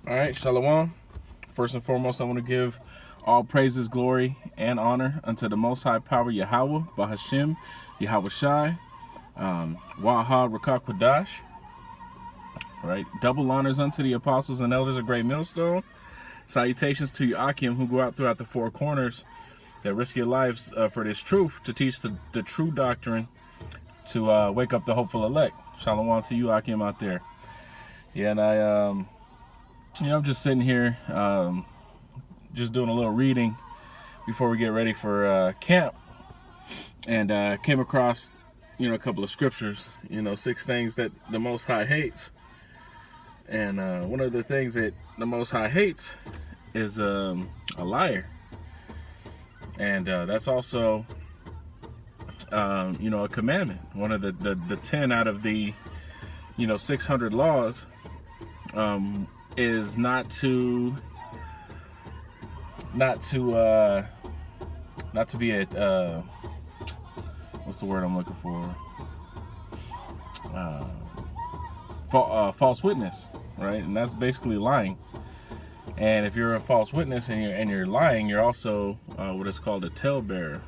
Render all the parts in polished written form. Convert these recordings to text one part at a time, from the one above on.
All right, Shalom. First and foremost, I want to give all praises, glory, and honor unto the Most High Power Yahweh, Bahashim, Yahweh Shai, Wahad Rakak Kwadash. Right, double honors unto the apostles and elders of Great Millstone. Salutations to you, Akim, who go out throughout the four corners that risk your lives for this truth, to teach the true doctrine, to wake up the hopeful elect. Shalom to you, Akim, out there. Yeah, and I'm just sitting here, just doing a little reading before we get ready for camp, and came across, a couple of scriptures, 6 things that the Most High hates. And one of the things that the Most High hates is a liar. And that's also, a commandment. One of the 10 out of the, 600 laws is not to be a, what's the word I'm looking for? False witness, right? And that's basically lying. And if you're a false witness and you're lying, you're also what is called a talebearer.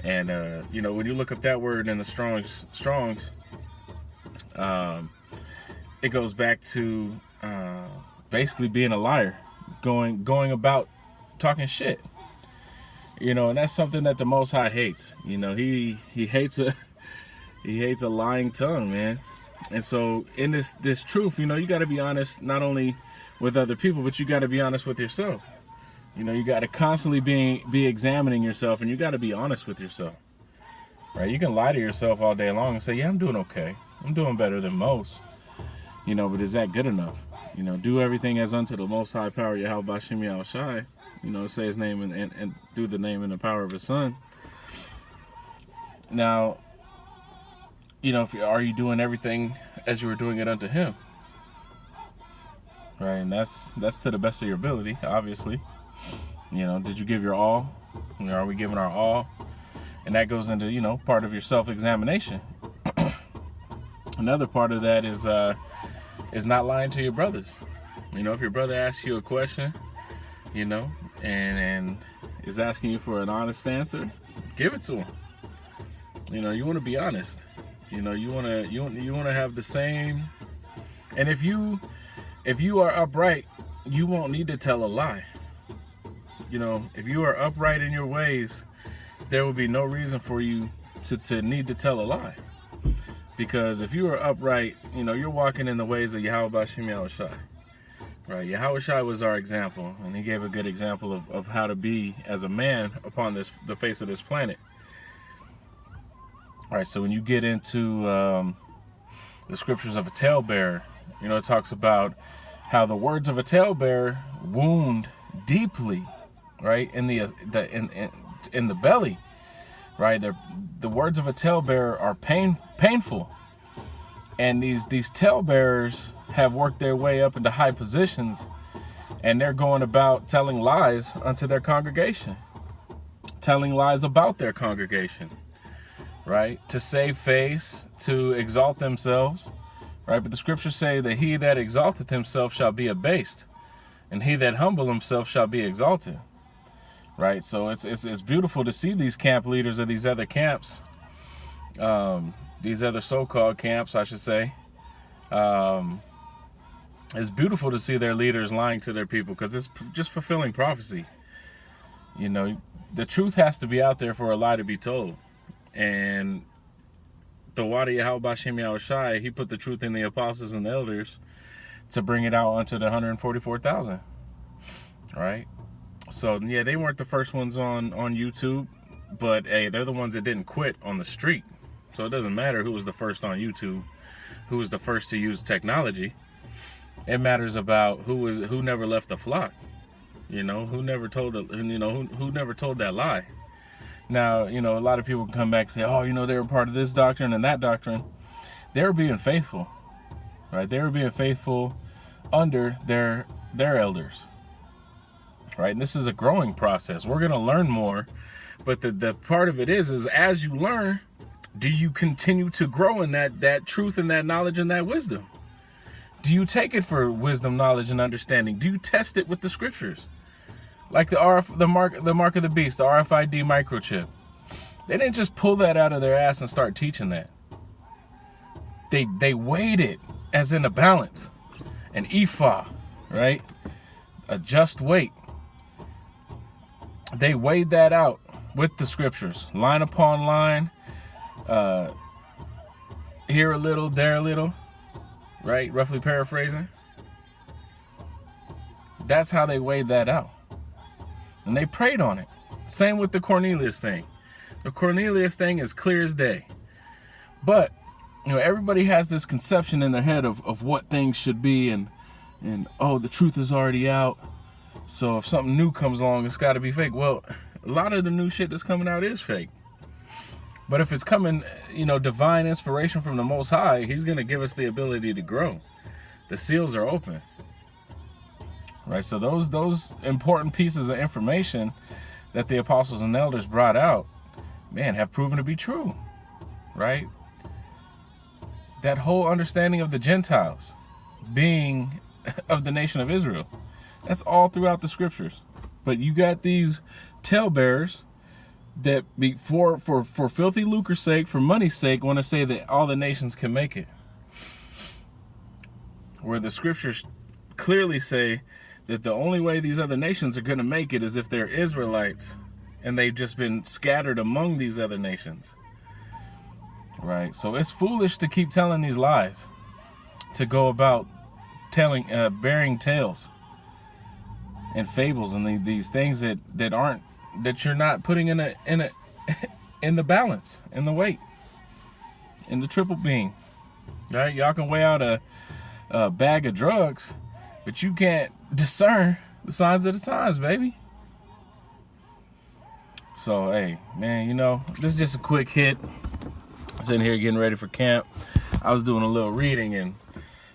And when you look up that word in the Strong's, it goes back to basically being a liar, going about talking shit. And that's something that the Most High hates. He hates a lying tongue, man. And so in this truth, you got to be honest not only with other people, but you got to be honest with yourself. You got to constantly be examining yourself, and you got to be honest with yourself. Right? You can lie to yourself all day long and say, yeah, I'm doing okay. I'm doing better than most. But is that good enough? Do everything as unto the Most High Power Yahweh Bashim Yahweh Shai. Say his name and do the name and the power of his son. Now, are you doing everything as you were doing it unto him? Right, and that's to the best of your ability, obviously. Did you give your all? Are we giving our all? And that goes into, part of your self-examination. Another part of that is not lying to your brothers. If your brother asks you a question, and is asking you for an honest answer, give it to him. You want to be honest. You want to have the same. And if you are upright, you won't need to tell a lie. If you are upright in your ways, there will be no reason for you to need to tell a lie. Because if you are upright, you're walking in the ways of Yahweh Bashim Yahweh Shai. Right? Yahweh Shai was our example, and he gave a good example of how to be as a man upon the face of this planet. All right, so when you get into the scriptures of a talebearer, it talks about how the words of a talebearer wound deeply, right, in the belly, right. The words of a talebearer are painful, and these talebearers have worked their way up into high positions, and they're going about telling lies unto their congregation, telling lies about their congregation. Right, to save face, to exalt themselves, right? But the scriptures say that he that exalteth himself shall be abased, and he that humble himself shall be exalted. Right, so it's beautiful to see these camp leaders of these other camps, these other so-called camps, I should say. It's beautiful to see their leaders lying to their people, because it's just fulfilling prophecy. The truth has to be out there for a lie to be told. And the Wadi Yahweh Bashim Yahweh Shai, he put the truth in the apostles and the elders to bring it out unto the 144,000. Right? So, yeah, they weren't the first ones on YouTube, but, hey, they're the ones that didn't quit on the street. So it doesn't matter who was the first on YouTube, who was the first to use technology. It matters about who never left the flock. Who never told who never told that lie. Now, a lot of people can come back and say, oh, they were part of this doctrine and that doctrine. They were being faithful, right? They were being faithful under their elders, right? And this is a growing process. We're going to learn more, but the part of it is as you learn, do you continue to grow in that truth and that knowledge and that wisdom? Do you take it for wisdom, knowledge, and understanding? Do you test it with the scriptures? Like the mark of the beast, the RFID microchip. They didn't just pull that out of their ass and start teaching that. They weighed it as in a balance, an ephah, right? A just weight. They weighed that out with the scriptures, line upon line, here a little, there a little, right? Roughly paraphrasing. That's how they weighed that out. And they prayed on it. Same with the Cornelius thing. The Cornelius thing is clear as day. But, everybody has this conception in their head of what things should be, and oh, the truth is already out. So if something new comes along, it's got to be fake. Well, a lot of the new shit that's coming out is fake. But if it's coming, divine inspiration from the Most High, He's going to give us the ability to grow. The seals are open. Right? So those important pieces of information that the apostles and elders brought out, man, have proven to be true. Right? That whole understanding of the Gentiles being of the nation of Israel, that's all throughout the scriptures. But you got these talebearers that for filthy lucre's sake, for money's sake, want to say that all the nations can make it. Where the scriptures clearly say that the only way these other nations are going to make it is if they're Israelites and they've just been scattered among these other nations. Right? So it's foolish to keep telling these lies, to go about bearing tales and fables and these things that you're not putting in the balance, in the weight, in the triple beam. Right? Y'all can weigh out a bag of drugs, but you can't discern the signs of the times, baby. So, hey, man, this is just a quick hit. Sitting here getting ready for camp. I was doing a little reading, and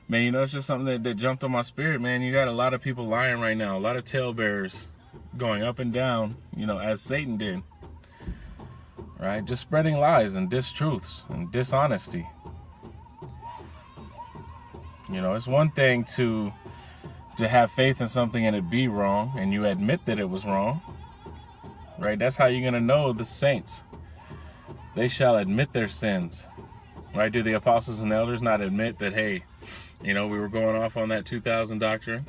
man, it's just something that jumped on my spirit, man. You got a lot of people lying right now, a lot of talebearers going up and down, as Satan did. Right? Just spreading lies and distruths and dishonesty. It's one thing to have faith in something and it be wrong, and you admit that it was wrong. Right? That's how you're going to know the saints. They shall admit their sins. Right? Do the apostles and elders not admit that, hey, we were going off on that 2000 doctrine?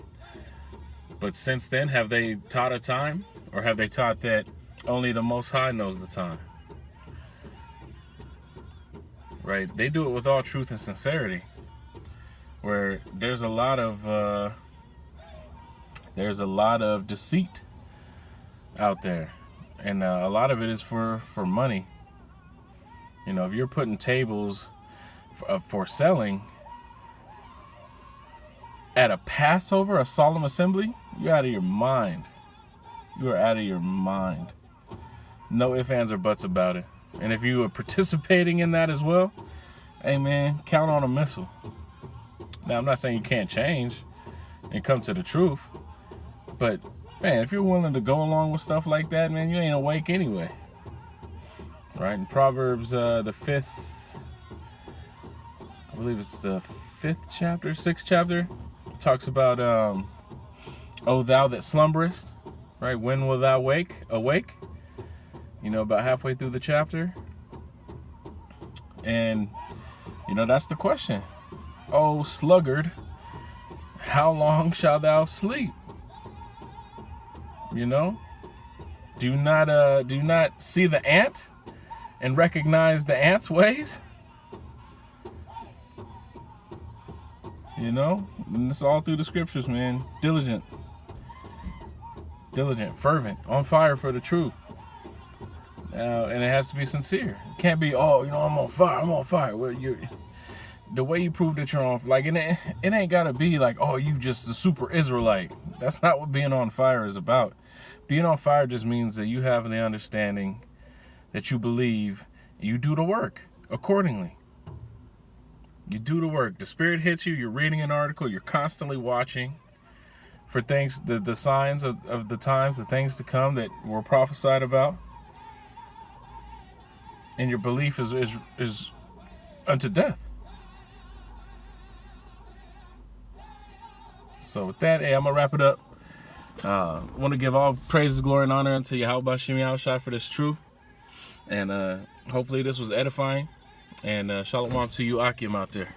But since then, have they taught a time? Or have they taught that only the Most High knows the time? Right? They do it with all truth and sincerity. Where there's a lot of deceit out there. And a lot of it is for money. If you're putting tables for selling at a Passover, a solemn assembly, you're out of your mind. You are out of your mind. No ifs, ands, or buts about it. And if you are participating in that as well, hey man, count on a missile. Now, I'm not saying you can't change and come to the truth, but man, if you're willing to go along with stuff like that, man, you ain't awake anyway. Right? In Proverbs, the 5th, I believe it's the 6th chapter, talks about, O thou that slumberest, right? When will thou awake? About halfway through the chapter. And, that's the question. O sluggard, how long shalt thou sleep? Do you not see the ant and recognize the ant's ways? And it's all through the scriptures, man. Diligent, fervent, on fire for the truth. And it has to be sincere. It can't be, I'm on fire. Well, the way you prove that you're on, it ain't gotta be like, you just a super Israelite. That's not what being on fire is about. Being on fire just means that you have the understanding, that you believe, you do the work accordingly. You do the work. The Spirit hits you, you're reading an article, you're constantly watching for things, the signs of the times, the things to come that were prophesied about. And your belief is unto death. So with that, hey, I'm gonna wrap it up. Want to give all praises, glory, and honor unto Yahweh Shemi Yahushua for this truth. And hopefully this was edifying. And shalom to you, Akim, out there.